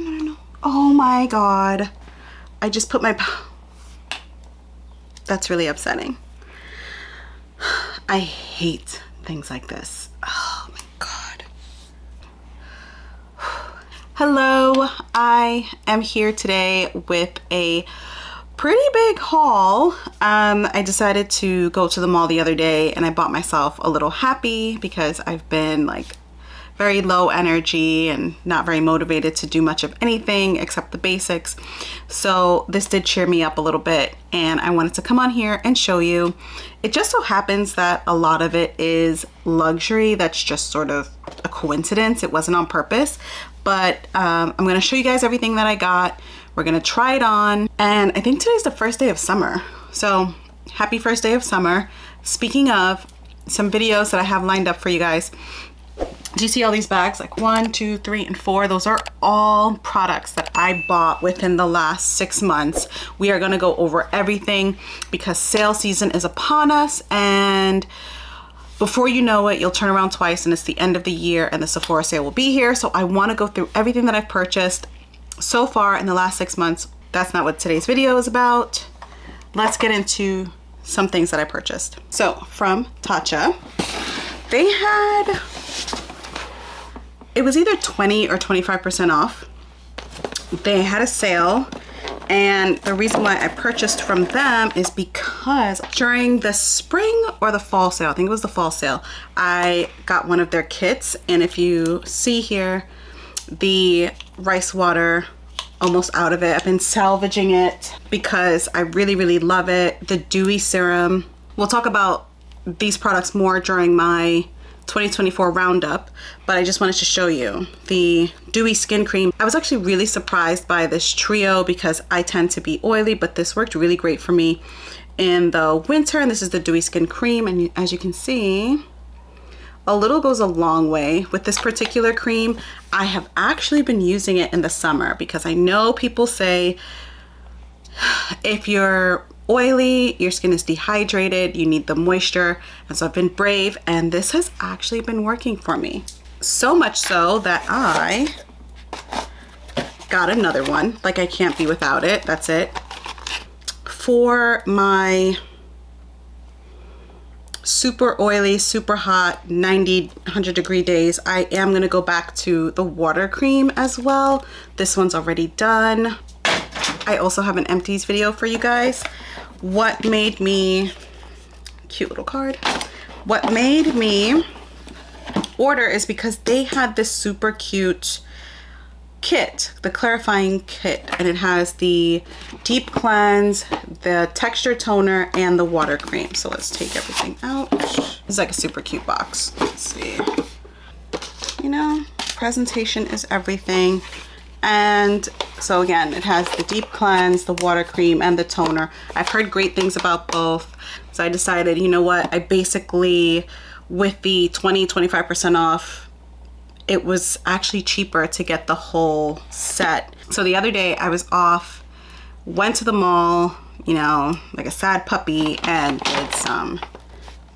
no. Oh my God. I just put my... That's really upsetting. I hate things like this. Oh my God. Hello, I am here today with a pretty big haul. I decided to go to the mall the other day and I bought myself a little happy because I've been like very low energy and not very motivated to do much of anything except the basics. So this did cheer me up a little bit and I wanted to come on here and show you. It just so happens that a lot of it is luxury. That's just sort of a coincidence. It wasn't on purpose, but I'm gonna show you guys everything that I got. We're gonna try it on. And I think today's the first day of summer. So happy first day of summer. Speaking of, some videos that I have lined up for you guys. Do you see all these bags? Like 1, 2, 3, and 4. Those are all products that I bought within the last 6 months. We are gonna go over everything because sale season is upon us, and before you know it, you'll turn around twice and it's the end of the year and the Sephora sale will be here. So I wanna go through everything that I've purchased so far in the last 6 months. That's not what today's video is about. Let's get into some things that I purchased. So from Tatcha, they had, it was either 20 or 25% off. They had a sale, and the reason why I purchased from them is because during the spring or the fall sale, I think it was the fall sale, I got one of their kits, and if you see here, the rice water almost out of it. I've been salvaging it because I really love it. The dewy serum. We'll talk about these products more during my 2024 roundup, but I just wanted to show you the dewy skin cream. I was actually really surprised by this trio because I tend to be oily, but this worked really great for me in the winter. And this is the dewy skin cream, and as you can see, a little goes a long way with this particular cream. I have actually been using it in the summer because I know people say if you're oily, your skin is dehydrated, you need the moisture, and so I've been brave, and this has actually been working for me. So much so that I got another one. Like, I can't be without it. That's it. For my super oily, super hot 90, 100 degree days, I am gonna go back to the water cream as well. This one's already done. I also have an empties video for you guys. What made me, cute little card, what made me order is because they had this super cute kit, the clarifying kit, and it has the deep cleanse, the texture toner, and the water cream. So let's take everything out. It's like a super cute box. Let's see. You know, presentation is everything. And so again, it has the deep cleanse, the water cream, and the toner. I've heard great things about both. So I decided, you know what, I basically, with the 20-25% off, it was actually cheaper to get the whole set. So the other day I was off, went to the mall, you know, like a sad puppy, and did some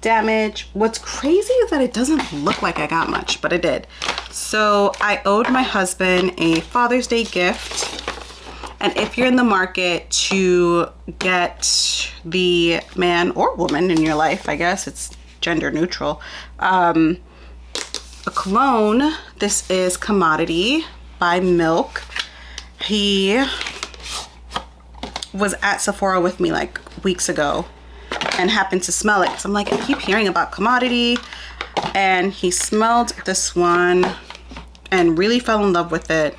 damage. What's crazy is that it doesn't look like I got much, but I did. So I owed my husband a Father's Day gift, and if you're in the market to get the man or woman in your life, I guess it's gender neutral, a cologne. This is Commodity by Milk. He was at Sephora with me like weeks ago and happened to smell it because I'm like, I keep hearing about Commodity, and he smelled this one and really fell in love with it,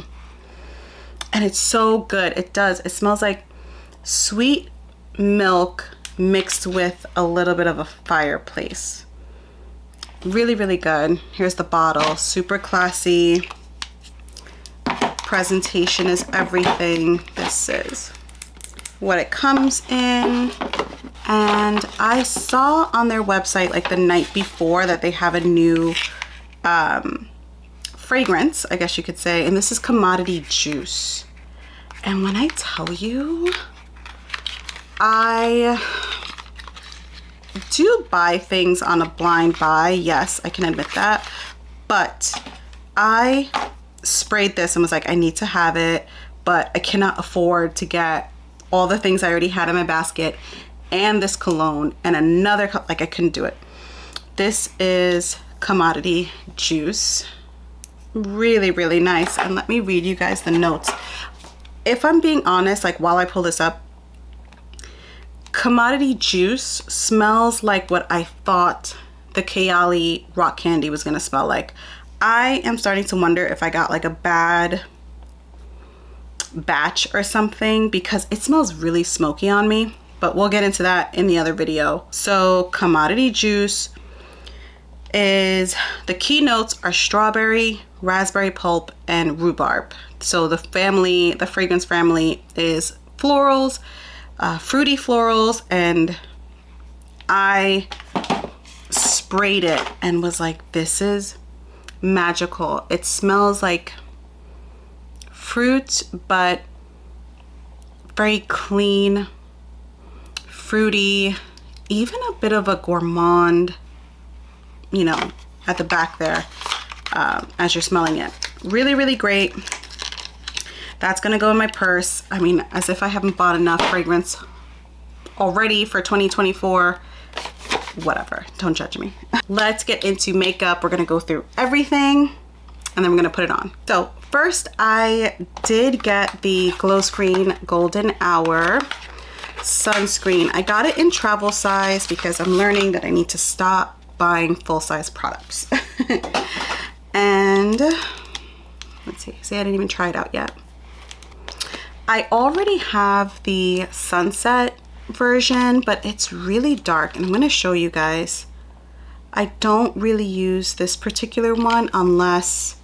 and it's so good. It smells like sweet milk mixed with a little bit of a fireplace. Really good. Here's the bottle. Super classy. Presentation is everything. This is what it comes in. And I saw on their website like the night before that they have a new fragrance, I guess you could say, and this is Commodity Juice. And when I tell you, I do buy things on a blind buy, yes, I can admit that, but I sprayed this and was like, I need to have it, but I cannot afford to get all the things I already had in my basket and this cologne and another, like I couldn't do it. This is Commodity Juice. Really, really nice. And let me read you guys the notes. If I'm being honest, like while I pull this up, Commodity Juice smells like what I thought the Kayali Rock Candy was gonna smell like. I am starting to wonder if I got like a bad batch or something, because it smells really smoky on me, but we'll get into that in the other video. So Commodity Juice is, the key notes are strawberry, raspberry pulp, and rhubarb. So the family, the fragrance family is florals, fruity florals, and I sprayed it and was like, this is magical. It smells like fruit, but very clean, fruity, even a bit of a gourmand, you know, at the back there as you're smelling it. Really, really great. That's gonna go in my purse. I mean, as if I haven't bought enough fragrance already for 2024. Whatever, don't judge me. Let's get into makeup. We're gonna go through everything and then we're gonna put it on. So first, I did get the Glowscreen Golden Hour sunscreen. I got it in travel size because I'm learning that I need to stop buying full-size products. And let's see, I didn't even try it out yet. I already have the Sunset version, but it's really dark, and I'm going to show you guys. I don't really use this particular one unless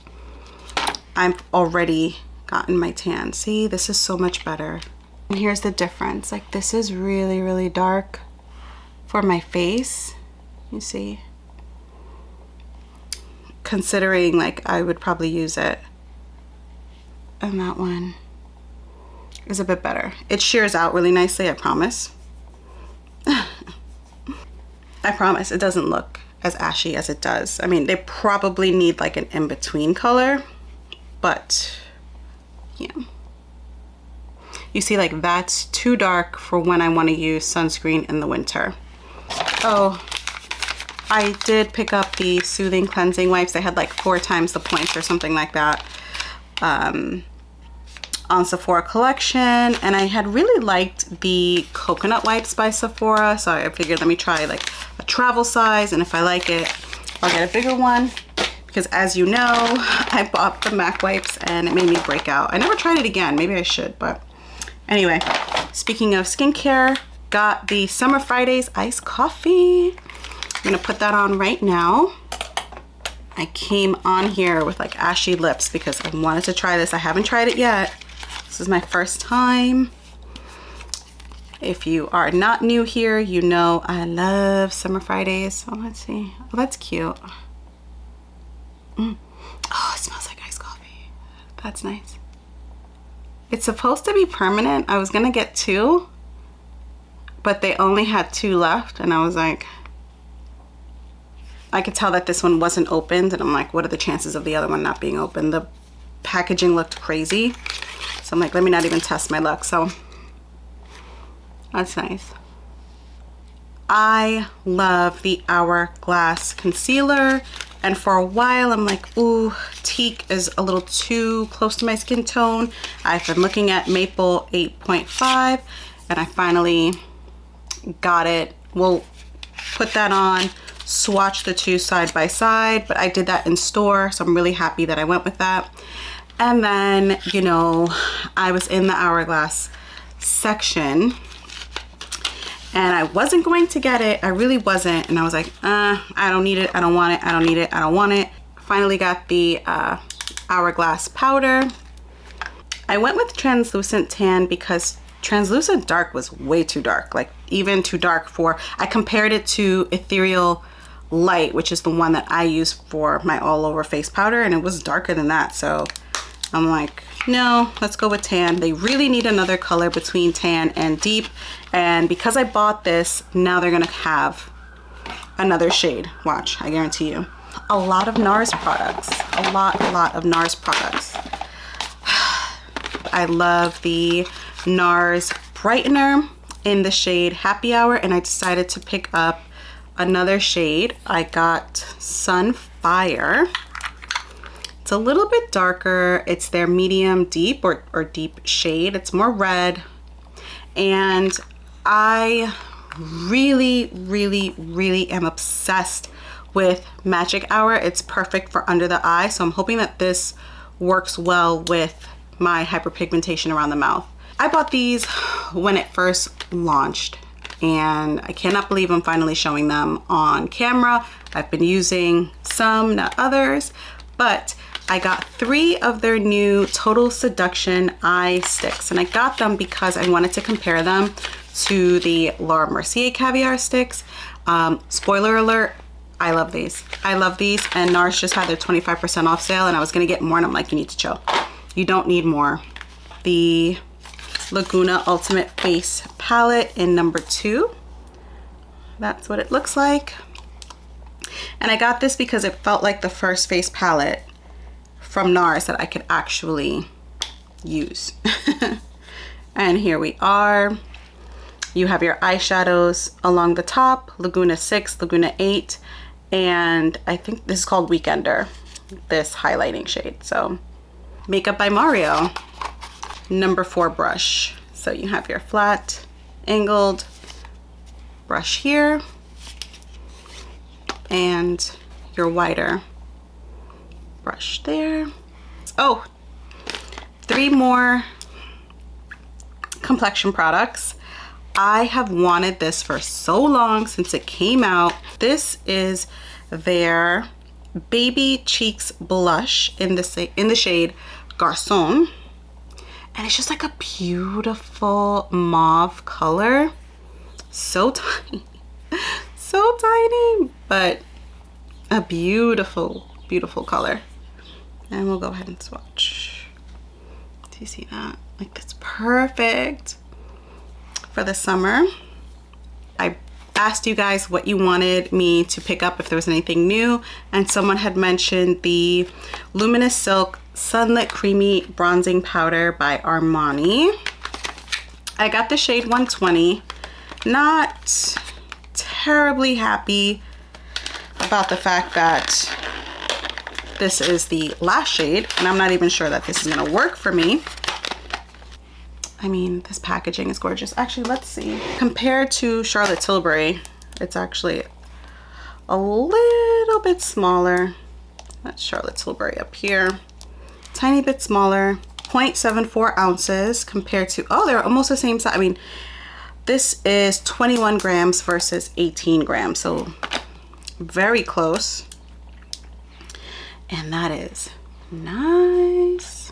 I've already gotten my tan. See, this is so much better. And here's the difference. Like, this is really, really dark for my face. You see? Considering like I would probably use it. And that one is a bit better. It shears out really nicely, I promise. I promise it doesn't look as ashy as it does. I mean, they probably need like an in-between color, but yeah. You see, like that's too dark for when I want to use sunscreen in the winter. Oh, I did pick up the Soothing Cleansing Wipes. They had like 4 times the points or something like that on Sephora collection. And I had really liked the Coconut Wipes by Sephora. So I figured let me try like a travel size. And if I like it, I'll get a bigger one. Because as you know, I bought the MAC wipes and it made me break out. I never tried it again. Maybe I should, but anyway. Speaking of skincare, got the Summer Fridays Iced Coffee. I'm gonna put that on right now. I came on here with like ashy lips because I wanted to try this. I haven't tried it yet. This is my first time. If you are not new here, you know I love Summer Fridays. Oh, let's see. Oh, that's cute. Oh, it smells like iced coffee. That's nice. It's supposed to be permanent. I was gonna get 2, but they only had 2 left, and I was like, I could tell that this one wasn't opened, and I'm like, what are the chances of the other one not being open? The packaging looked crazy, so I'm like, let me not even test my luck. So that's nice. I love the Hourglass concealer, and for a while I'm like, ooh, teak is a little too close to my skin tone. I've been looking at Maple 8.5 and I finally got it. We'll put that on, swatch the 2 side by side, but I did that in store, so I'm really happy that I went with that. And then, you know, I was in the Hourglass section and I wasn't going to get it. I really wasn't. And I was like, I don't need it. I don't want it. I don't need it. I don't want it. Finally got the Hourglass powder. I went with translucent tan because translucent dark was way too dark. Like even too dark for, I compared it to Ethereal Light, which is the one that I use for my all over face powder, and it was darker than that. So I'm like, no, let's go with tan. They really need another color between tan and deep, and because I bought this, now they're gonna have another shade. Watch, I guarantee you. a lot of NARS products. A lot of NARS products. I love the NARS Brightener in the shade Happy Hour, and I decided to pick up another shade. I got Sunfire. It's a little bit darker. It's their medium deep or deep shade. It's more red. And I really am obsessed with Magic Hour. It's perfect for under the eye. So I'm hoping that this works well with my hyperpigmentation around the mouth. I bought these when it first launched, and I cannot believe I'm finally showing them on camera. I've been using some, not others, but I got 3 of their new Total Seduction eye sticks, and I got them because I wanted to compare them to the Laura Mercier Caviar sticks. Spoiler alert, I love these. I love these, and NARS just had their 25% off sale, and I was gonna get more, and I'm like, you need to chill. You don't need more. The Laguna Ultimate Face Palette in number 2. That's what it looks like. And I got this because it felt like the first face palette from NARS that I could actually use. And here we are. You have your eyeshadows along the top, Laguna 6, Laguna 8, and I think this is called Weekender, this highlighting shade. So Makeup by Mario, number 4 brush. So you have your flat angled brush here and your wider brush there. Oh, 3 more complexion products. I have wanted this for so long, since it came out. This is their Baby Cheeks blush in the shade Garconne, and it's just like a beautiful mauve color. So tiny, so tiny, but a beautiful color. And we'll go ahead and swatch. Do you see that? Like, it's perfect for the summer. I asked you guys what you wanted me to pick up, if there was anything new, and someone had mentioned the Luminous Silk Sunlit Creamy Bronzing Powder by Armani. I got the shade 120. Not terribly happy about the fact that this is the last shade, and I'm not even sure that this is gonna work for me. I mean, this packaging is gorgeous. Actually, let's see. Compared to Charlotte Tilbury, it's actually a little bit smaller. That's Charlotte Tilbury up here. Tiny bit smaller, 0.74 ounces compared to, oh, they're almost the same size. I mean, this is 21 grams versus 18 grams, so very close. And that is nice.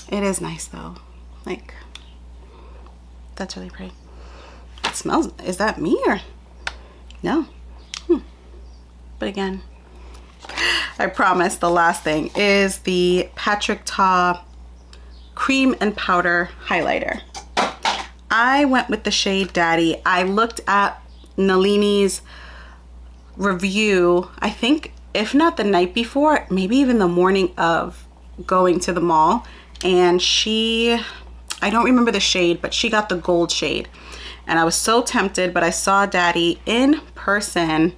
It is nice though. Like, that's really pretty. It smells, is that me or no? But again, I promise the last thing is the Patrick Ta Cream and Powder Highlighter. I went with the shade Daddy. I looked at Nalini's review, I think, if not the night before, maybe even the morning of going to the mall, and she, I don't remember the shade, but she got the gold shade, and I was so tempted, but I saw Daddy in person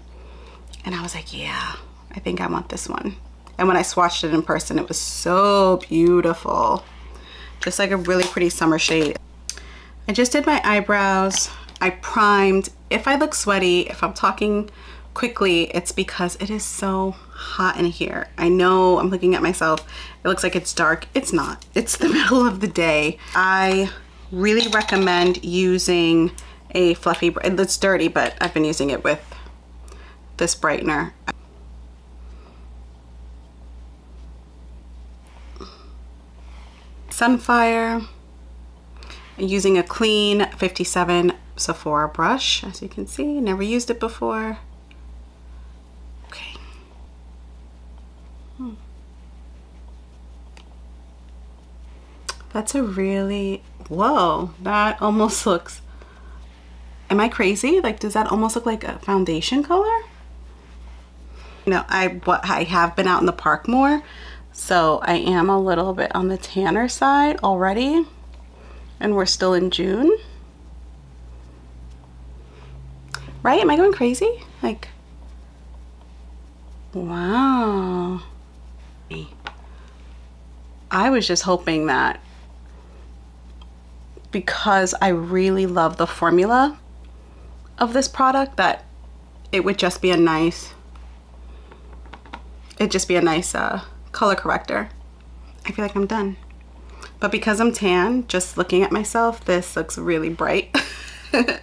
and I was like, yeah, I think I want this one. And when I swatched it in person, it was so beautiful. Just like a really pretty summer shade. I just did my eyebrows. I primed. If I look sweaty, if I'm talking quickly, it's because it is so hot in here. I know I'm looking at myself. It looks like it's dark. It's not. It's the middle of the day. I really recommend using a fluffy, it's dirty, but I've been using it with this brightener. Sunfire. Using a clean 57 Sephora brush, as you can see. Never used it before. Okay. That's a really, whoa, that almost looks, am I crazy? Like, does that almost look like a foundation color? You know, I have been out in the park more, so I am a little bit on the tanner side already, and we're still in June. Right? Am I going crazy? Like, wow. I was just hoping that because I really love the formula of this product that it would just be a nice, color corrector. I feel like I'm done. But because I'm tan, just looking at myself, this looks really bright. It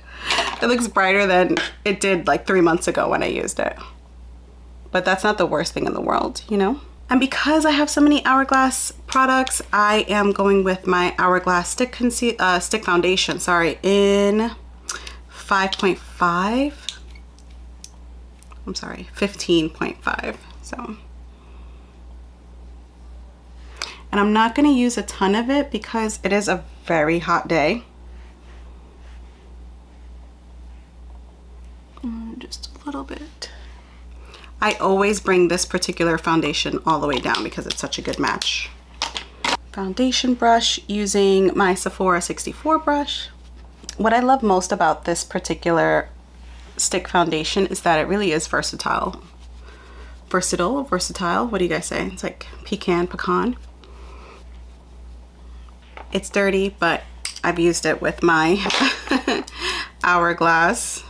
looks brighter than it did like 3 months ago when I used it. But that's not the worst thing in the world, you know? And because I have so many Hourglass products, I am going with my Hourglass stick foundation, sorry, in 5.5. I'm sorry, 15.5. So, and I'm not going to use a ton of it because it is a very hot day. Just a little bit. I always bring this particular foundation all the way down because it's such a good match. Foundation brush using my Sephora 64 brush. What I love most about this particular stick foundation is that it really is versatile. Versatile, what do you guys say? It's like pecan. It's dirty, but I've used it with my Hourglass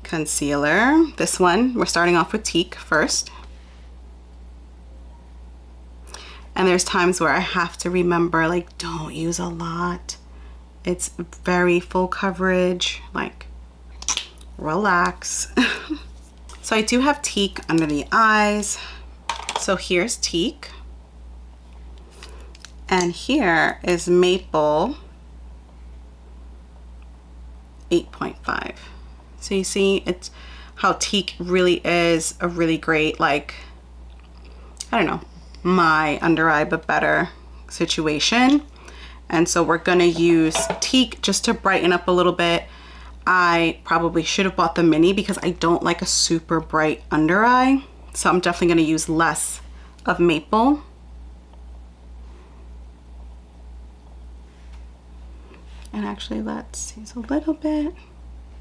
concealer. This one, we're starting off with Teak first. And there's times where I have to remember, like, don't use a lot. It's very full coverage, like, relax. So I do have Teak under the eyes. So here's Teak. And here is Maple 8.5. So you see it's how Teak really is a really great, like, I don't know, my under eye but better situation. And so we're gonna use Teak just to brighten up a little bit. I probably should have bought the mini because I don't like a super bright under eye. So I'm definitely gonna use less of Maple. And actually let's use a little bit.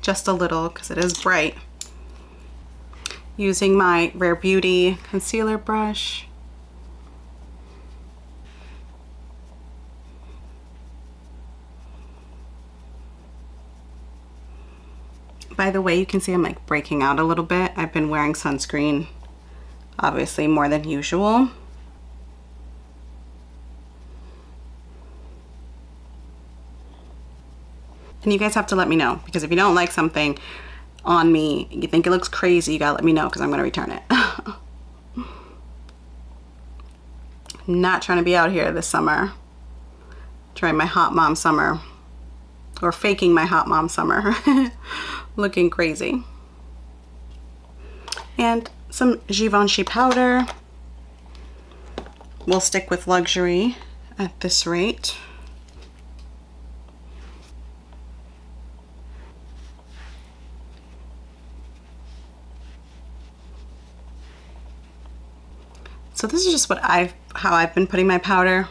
Just a little because it is bright. Using my Rare Beauty concealer brush. By the way, you can see I'm like breaking out a little bit. I've been wearing sunscreen, obviously more than usual. And you guys have to let me know, because if you don't like something on me, you think it looks crazy, you gotta let me know because I'm gonna return it. I'm not trying to be out here this summer trying my hot mom summer, or faking my hot mom summer, looking crazy. And some Givenchy powder. We'll stick with luxury at this rate. So this is just how I've been putting my powder.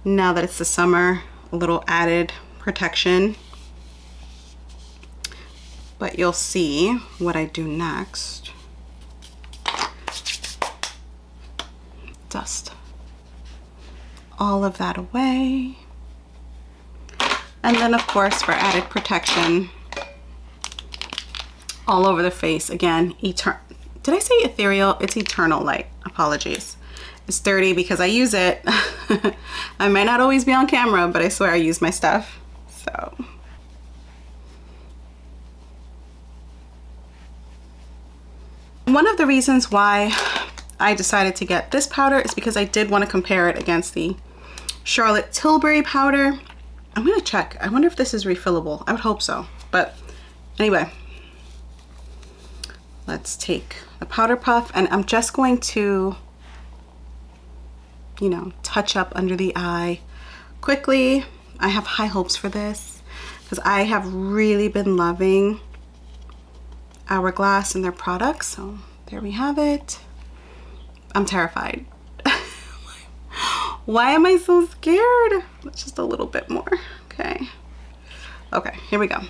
Now that it's the summer, a little added protection. But you'll see what I do next. Dust all of that away. And then of course, for added protection, all over the face, again, did I say ethereal? It's Eternal Light. Apologies. It's dirty because I use it. I might not always be on camera, but I swear I use my stuff. So. One of the reasons why I decided to get this powder is because I did want to compare it against the Charlotte Tilbury powder. I'm going to check. I wonder if this is refillable. I would hope so. But anyway. Let's take the powder puff, and I'm just going to, you know, touch up under the eye quickly. I have high hopes for this because I have really been loving Hourglass and their products. So there we have it. I'm terrified. Why am I so scared? Just a little bit more. Okay. Okay, here we go.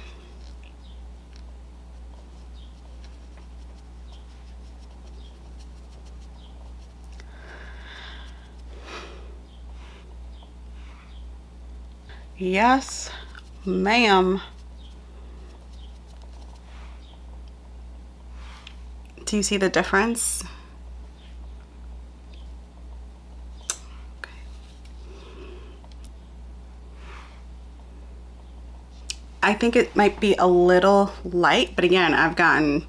Yes, ma'am. Do you see the difference? Okay. I think it might be a little light, but again, I've gotten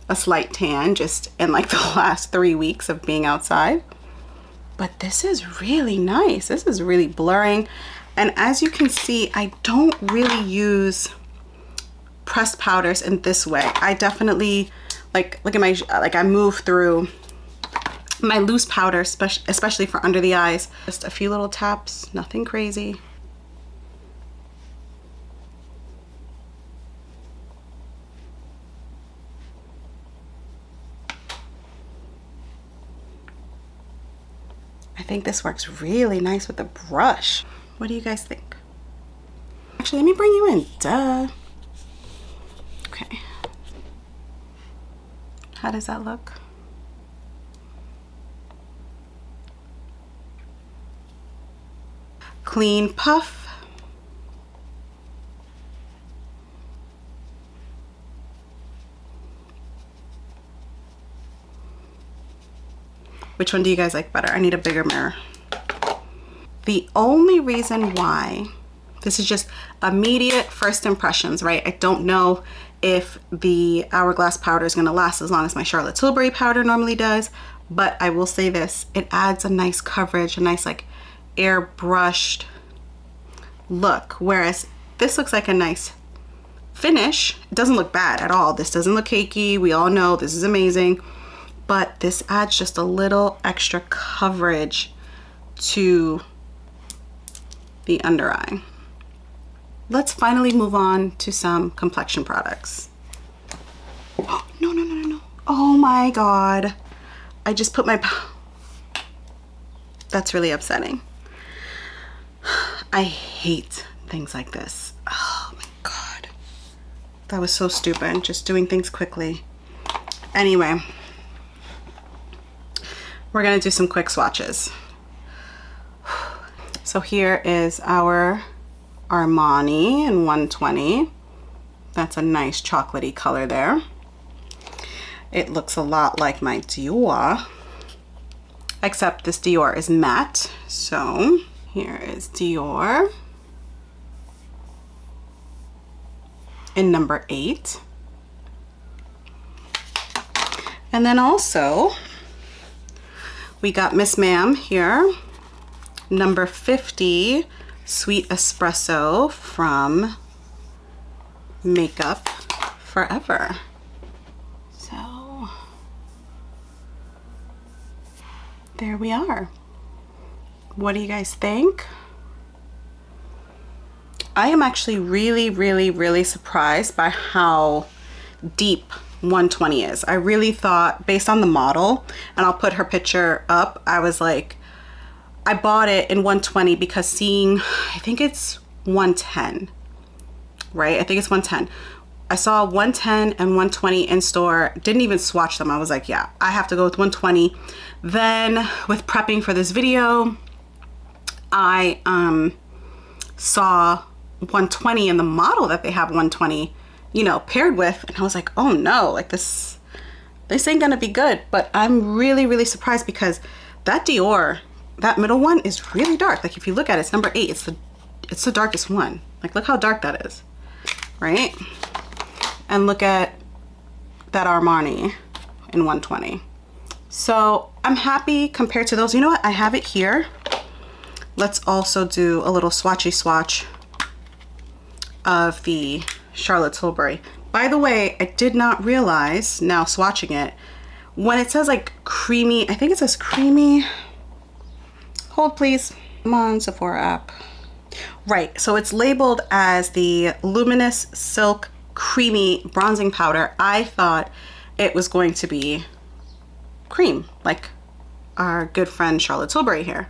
a slight tan just in like the last 3 weeks of being outside. But this is really nice. This is really blurring. And as you can see, I don't really use pressed powders in this way. I definitely, like, look at my, like I move through my loose powder, especially for under the eyes. Just a few little taps, nothing crazy. I think this works really nice with the brush. What do you guys think? Actually, let me bring you in. Duh. Okay. How does that look? Clean puff. Which one do you guys like better? I need a bigger mirror. The only reason why, this is just immediate first impressions, right? I don't know if the Hourglass powder is gonna last as long as my Charlotte Tilbury powder normally does, but I will say this, it adds a nice coverage, a nice like airbrushed look, whereas this looks like a nice finish. It doesn't look bad at all. This doesn't look cakey. We all know this is amazing, but this adds just a little extra coverage to the under eye. Let's finally move on to some complexion products. Oh, no, no, no, no, no. Oh my God. I just put my, that's really upsetting. I hate things like this. Oh my God. That was so stupid, just doing things quickly. Anyway, we're gonna do some quick swatches. So here is our Armani in 120. That's a nice chocolatey color there. It looks a lot like my Dior, except this Dior is matte. So here is Dior in number 8. And then also we got Miss Ma'am here, number 50, Sweet Espresso from Makeup Forever. So there we are. What do you guys think? I am actually really surprised by how deep 120 is. I really thought, based on the model, and I'll put her picture up, I was like, I bought it in 120 because seeing, I think it's 110, right? I think it's 110. I saw 110 and 120 in store, didn't even swatch them. I was like, yeah, I have to go with 120. Then with prepping for this video, I saw 120 in the model that they have 120, you know, paired with, and I was like, oh no, like this ain't gonna be good. But I'm really surprised because that Dior, that middle one is really dark. Like if you look at it, it's number 8. It's the darkest one. Like look how dark that is, right? And look at that Armani in 120. So I'm happy compared to those. You know what? I have it here. Let's also do a little swatchy swatch of the Charlotte Tilbury. By the way, I did not realize, now swatching it, when it says like creamy, I think it says creamy. Hold please. Come on, Sephora app. Right, so it's labeled as the Luminous Silk creamy bronzing powder, I thought it was going to be cream, like our good friend Charlotte Tilbury here.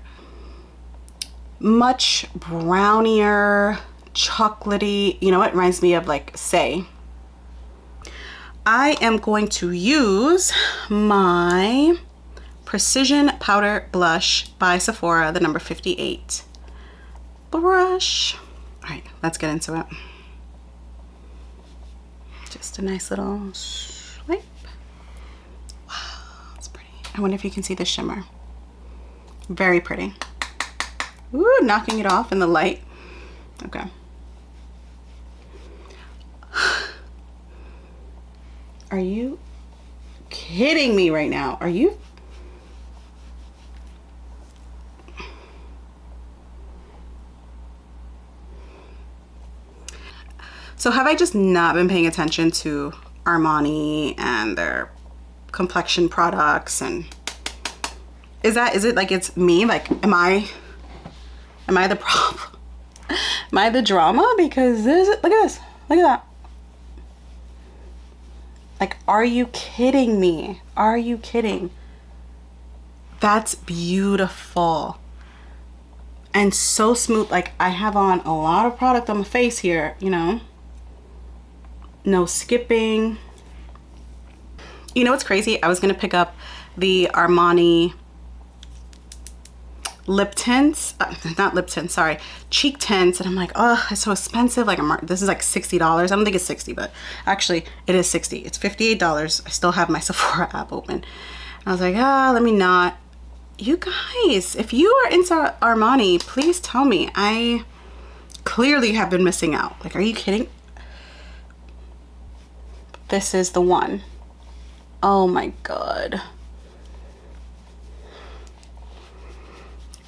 Much brownier, chocolatey. You know what? It reminds me of like Say. I am going to use my Precision Powder Blush by Sephora, the number 58 brush. All right, let's get into it. Just a nice little swipe. Wow, that's pretty. I wonder if you can see the shimmer. Very pretty. Ooh, knocking it off in the light. Okay. Are you kidding me right now? Are you? So have I just not been paying attention to Armani and their complexion products? And is it like it's me? Like, am I the problem? Am I the drama? Because look at this. Look at that. Like, are you kidding me? Are you kidding? That's beautiful. And so smooth. Like, I have on a lot of product on my face here, you know. No skipping. You know what's crazy? I was gonna pick up the Armani lip tints, not lip tints, sorry, cheek tints, and I'm like, oh, it's so expensive. Like, this is like $60. I don't think it's 60, but actually it is 60. It's $58. I still have my Sephora app open. I was like, let me not. You guys, if you are into Armani, please tell me. I clearly have been missing out. Like, are you kidding? This is the one. Oh my God.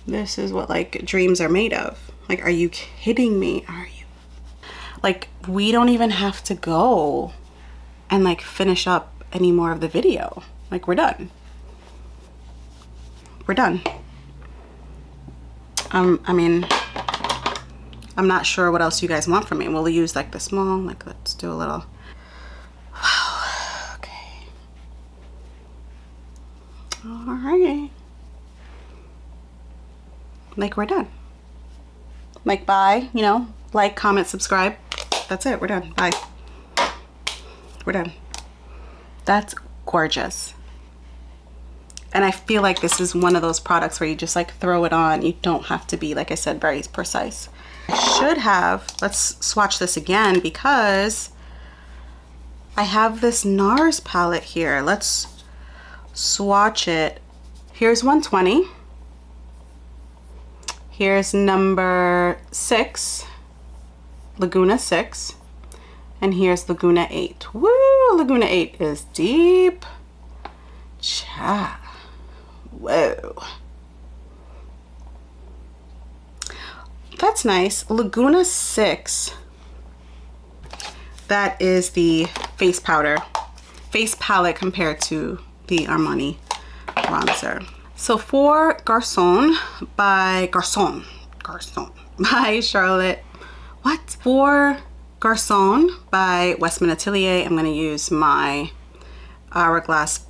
This is what like dreams are made of. Like, are you kidding me? Are you? Like, we don't even have to go and like finish up any more of the video. Like, we're done. We're done. I mean, I'm not sure what else you guys want from me. We'll use like the small, like let's do a little. Wow. Okay. All right. Like, we're done. Like, bye, you know, like, comment, subscribe. That's it. We're done. Bye. We're done. That's gorgeous. And I feel like this is one of those products where you just like throw it on. You don't have to be, like I said, very precise. I should have, let's swatch this again because I have this NARS palette here. Let's swatch it. Here's 120. Here's number 6, Laguna 6, and here's Laguna 8. Woo, Laguna 8 is deep. Cha. Whoa. That's nice. Laguna 6, that is the face palette compared to the Armani bronzer. So for Garconne by Charlotte, what? For Garconne by WESTMAN Atelier, I'm gonna use my Hourglass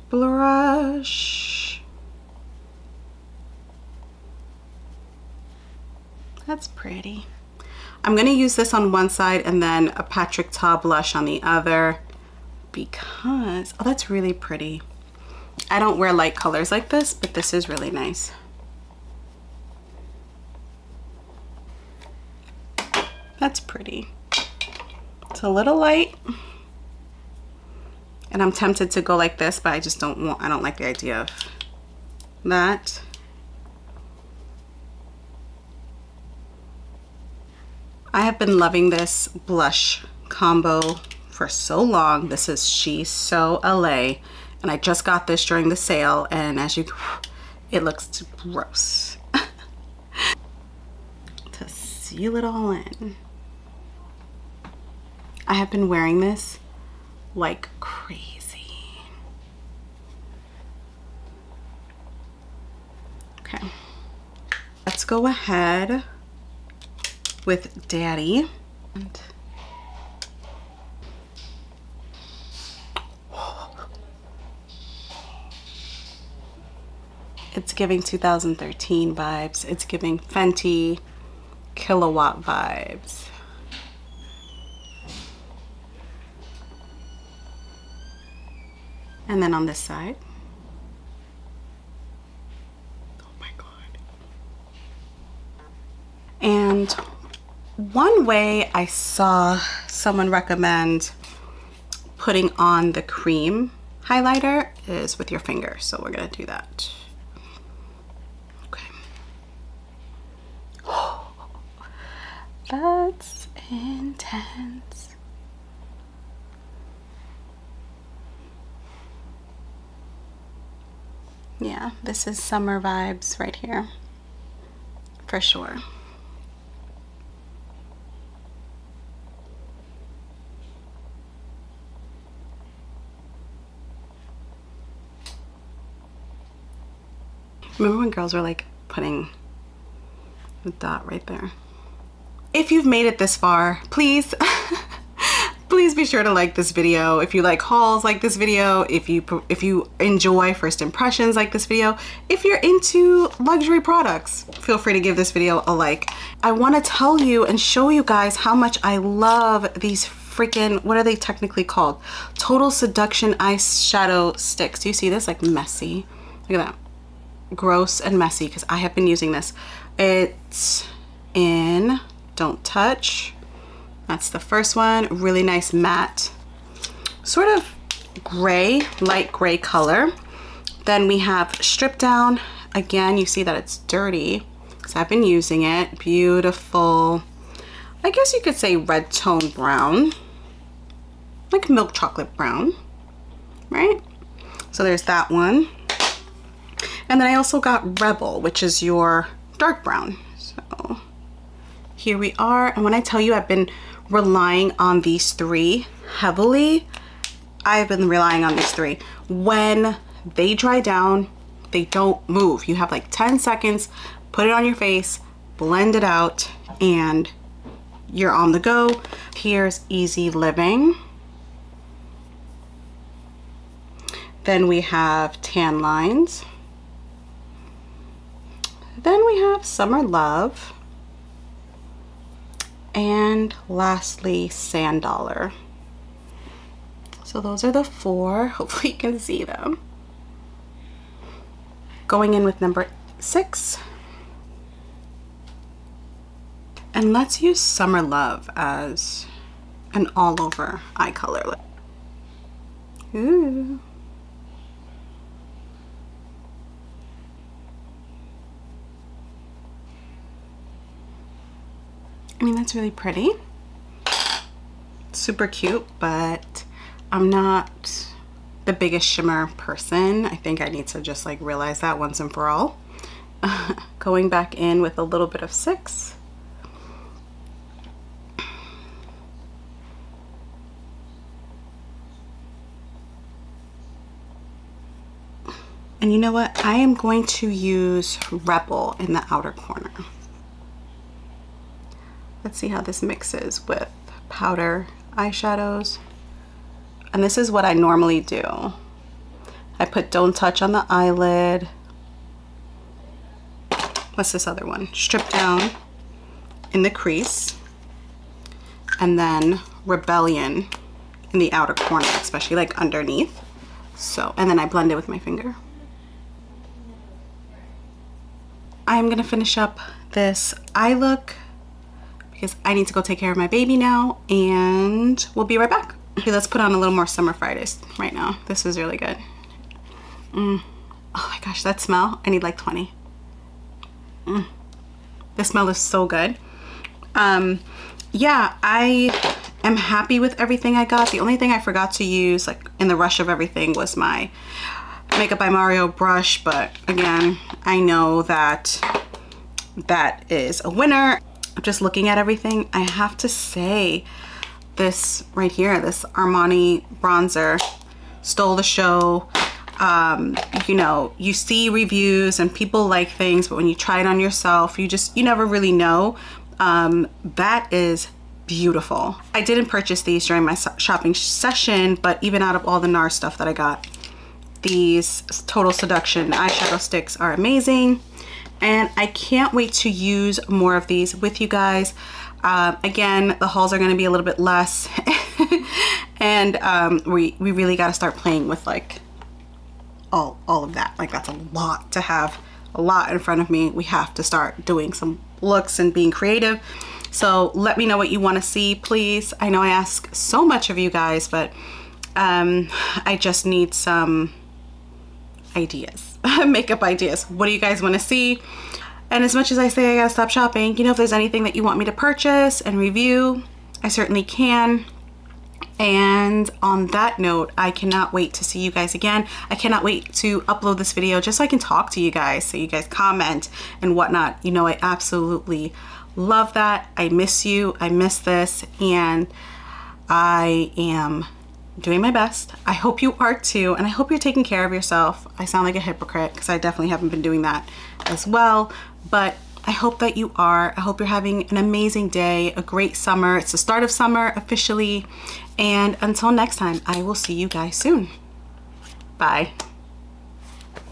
brush. That's pretty. I'm gonna use this on one side and then a Patrick Ta blush on the other because, oh, that's really pretty. I don't wear light colors like this, but this is really nice. That's pretty. It's a little light. And I'm tempted to go like this, but I just don't want, I don't like the idea of that. I have been loving this blush combo for so long. This is She's So LA. And I just got this during the sale, and as you, it looks gross. To seal it all in. I have been wearing this like crazy. Okay. Let's go ahead with Daddy. And It's giving 2013 vibes. It's giving Fenty Kilowatt vibes. And then on this side. Oh my God. And one way I saw someone recommend putting on the cream highlighter is with your finger. So we're gonna do that. Okay. That's intense. Yeah, this is summer vibes right here, for sure. Remember when girls were like putting the dot right there? If you've made it this far, please, please be sure to like this video. If you like hauls like this video, if you enjoy first impressions like this video, if you're into luxury products, feel free to give this video a like. I want to tell you and show you guys how much I love these freaking, what are they technically called? Total Seduction eyeshadow sticks. Do you see this? Like messy. Look at that. Gross and messy, because I have been using this. It's in Don't Touch. That's the first one. Really nice matte, sort of gray, light gray color. Then we have Strip Down. Again, you see that it's dirty because I've been using it. Beautiful, I guess you could say red tone brown, like milk chocolate brown, right? So there's that one. And then I also got Rebel, which is your dark brown. So here we are. And when I tell you I've been relying on these three heavily, I've been relying on these three. When they dry down, they don't move. You have like 10 seconds, put it on your face, blend it out, and you're on the go. Here's Easy Living. Then we have Tan Lines. Then we have Summer Love. And lastly, Sand Dollar. So those are the four. Hopefully you can see them. Going in with number 6. And let's use Summer Love as an all over eye color. Ooh. I mean, that's really pretty. Super cute, but I'm not the biggest shimmer person. I think I need to just like realize that once and for all. Going back in with a little bit of 6. And you know what? I am going to use Rebel in the outer corner. Let's see how this mixes with powder eyeshadows. And this is what I normally do. I put Don't Touch on the eyelid. What's this other one? Strip Down in the crease. And then Rebellion in the outer corner, especially like underneath. So, and then I blend it with my finger. I'm gonna finish up this eye look because I need to go take care of my baby now, and we'll be right back. Okay, let's put on a little more Summer Fridays right now. This is really good. Oh my gosh, that smell, I need like 20. The smell is so good. Yeah, I am happy with everything I got. The only thing I forgot to use, like in the rush of everything, was my Makeup by Mario brush, but again, I know that that is a winner. I'm just looking at everything. I have to say, this right here, this Armani bronzer stole the show. You know, you see reviews and people like things, but when you try it on yourself, you never really know. That is beautiful. I didn't purchase these during my shopping session, but even out of all the NARS stuff that I got, These Total Seduction eyeshadow sticks are amazing, and I can't wait to use more of these with you guys. Again, the hauls are going to be a little bit less and we really got to start playing with like all of that. Like, that's a lot to have, a lot in front of me. We have to start doing some looks and being creative. So let me know what you want to see, please. I know I ask so much of you guys, but I just need some ideas, makeup ideas. What do you guys want to see? And as much as I say I gotta stop shopping, you know, if there's anything that you want me to purchase and review, I certainly can. And on that note, I cannot wait to see you guys again. I cannot wait to upload this video just so I can talk to you guys, so you guys comment and whatnot. You know, I absolutely love that. I miss you. I miss this, and I am doing my best. I hope you are too, and I hope you're taking care of yourself. I sound like a hypocrite because I definitely haven't been doing that as well, but I hope that you are. I hope you're having an amazing day, a great summer. It's the start of summer officially, and until next time, I will see you guys soon. Bye.